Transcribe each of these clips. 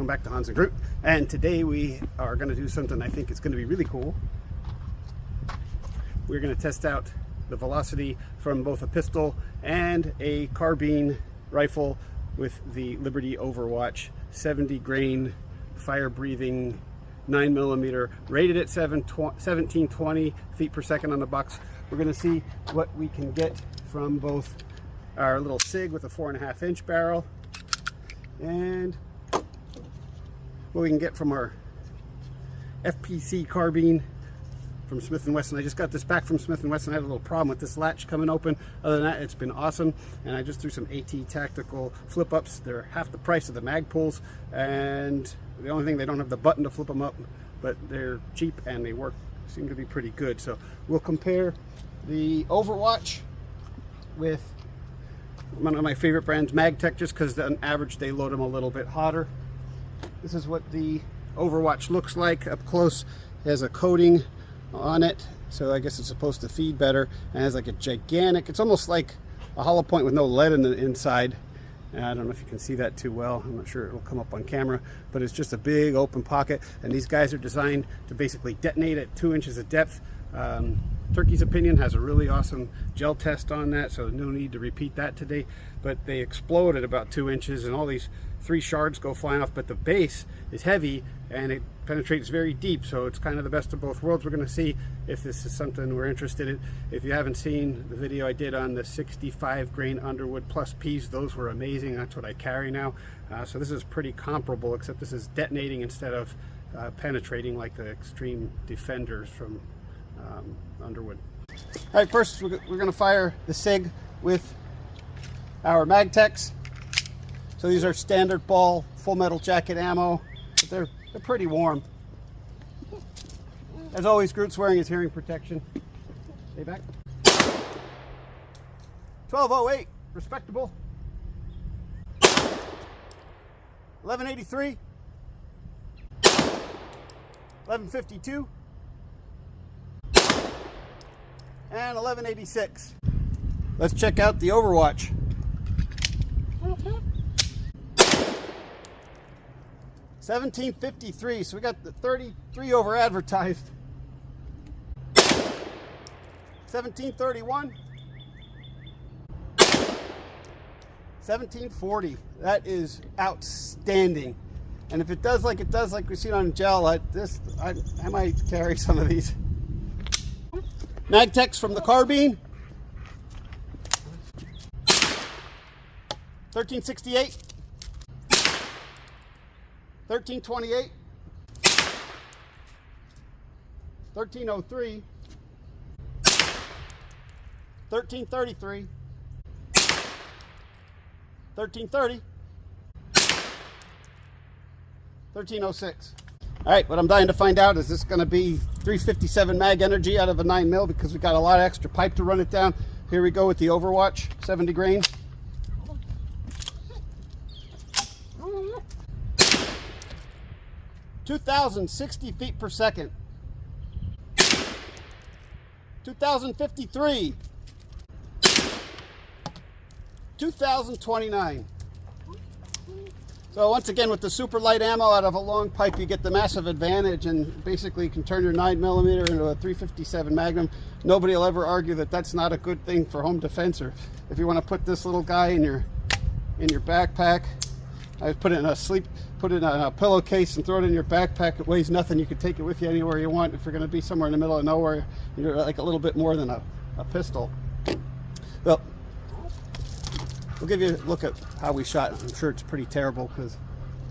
welcome back to Hans and Groot. And today we are going to do something I think is going to be really cool. We're going to test out the velocity from both a pistol and a carbine rifle with the Liberty Overwatch 70 grain fire breathing 9mm, rated at 1720 feet per second on the box. We're going to see what we can get from both our little SIG with a 4.5-inch barrel and what we can get from our FPC carbine from Smith & Wesson. I just got this back from Smith & Wesson. I had a little problem with this latch coming open. Other than that, it's been awesome. And I just threw some AT tactical flip-ups. They're half the price of the mag pulls, and the only thing, they don't have the button to flip them up, but they're cheap and they work, seem to be pretty good. So we'll compare the Overwatch with one of my favorite brands, MagTech, just because on average they load them a little bit hotter. This is what the Overwatch looks like up close. It has a coating on it, so I guess it's supposed to feed better, and it has like a gigantic, it's almost like a hollow point with no lead in the inside. And I don't know if you can see that too well. I'm not sure it'll come up on camera, but it's just a big open pocket, and these guys are designed to basically detonate at 2 inches of depth. Turkey's Opinion has a really awesome gel test on that, so no need to repeat that today, but they explode at about 2 inches and all these 3 shards go flying off, but the base is heavy and it penetrates very deep, so it's kind of the best of both worlds. We're going to see if this is something we're interested in. If you haven't seen the video I did on the 65 grain Underwood Plus Ps, those were amazing. That's what I carry now. So this is pretty comparable, except this is detonating instead of penetrating like the Extreme Defenders from Underwood. All right, first we're going to fire the SIG with our MagTechs. So these are standard ball full metal jacket ammo, but they're pretty warm. As always, Groot's wearing his hearing protection. Stay back. 1208, respectable. 1183. 1152. And 1186. Let's check out the Overwatch. 1753, so we got the 33 over advertised. 1731. 1740. That is outstanding. And if it does like we've seen on gel, I might carry some of these. MagTechs from the carbine. 1368. 1328. 1303. 1333. 1330. 1306. All right, what I'm dying to find out, is this going to be 357 mag energy out of a 9mm, because we got a lot of extra pipe to run it down. Here we go with the Overwatch 70 grain. (2,060 feet per second). 2,053. 2,029. So once again, with the super light ammo out of a long pipe, you get the massive advantage, and basically you can turn your 9mm into a 357 Magnum. Nobody will ever argue that that's not a good thing for home defense, or if you want to put this little guy in your backpack. I put it in a pillowcase and throw it in your backpack. It weighs nothing. You can take it with you anywhere you want. If you're going to be somewhere in the middle of nowhere, you're like a little bit more than a pistol. Well, we'll give you a look at how we shot. I'm sure it's pretty terrible because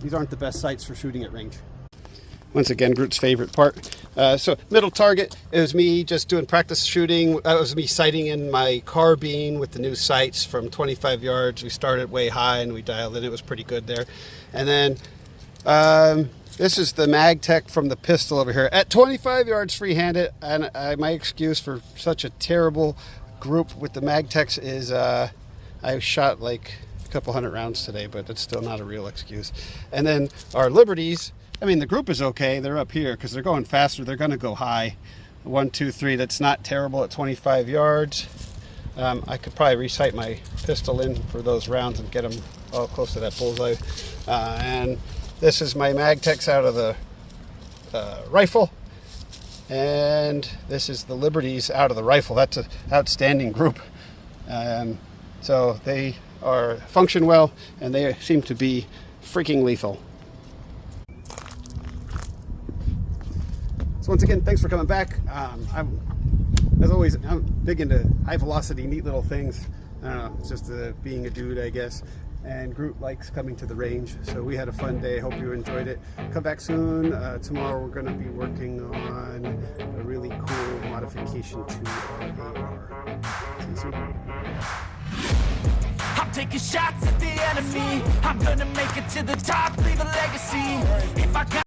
these aren't the best sights for shooting at range. Once again, Groot's favorite part. So middle target, it was me just doing practice shooting. That was me sighting in my carbine with the new sights from 25 yards. We started way high and we dialed it. It was pretty good there. And then this is the MagTech from the pistol over here at 25 yards free-handed. And my excuse for such a terrible group with the MagTechs is I shot like a couple hundred rounds today, but it's still not a real excuse. And then our Liberties, I mean, the group is okay. They're up here because they're going faster. They're going to go high. 1, 2, 3. That's not terrible at 25 yards. I could probably resight my pistol in for those rounds and get them all close to that bullseye. And This is my Magtex out of the rifle, and this is the Liberties out of the rifle. That's an outstanding group. So they function well, and they seem to be freaking lethal. So once again, thanks for coming back. As always, I'm big into high velocity, neat little things. I don't know, it's just being a dude, I guess. And Groot likes coming to the range, so we had a fun day. Hope you enjoyed it. Come back soon. Tomorrow we're going to be working on a really cool modification to our AR. See you soon. I'm taking shots at the enemy. I'm gonna make it to the top, leave a legacy. If I got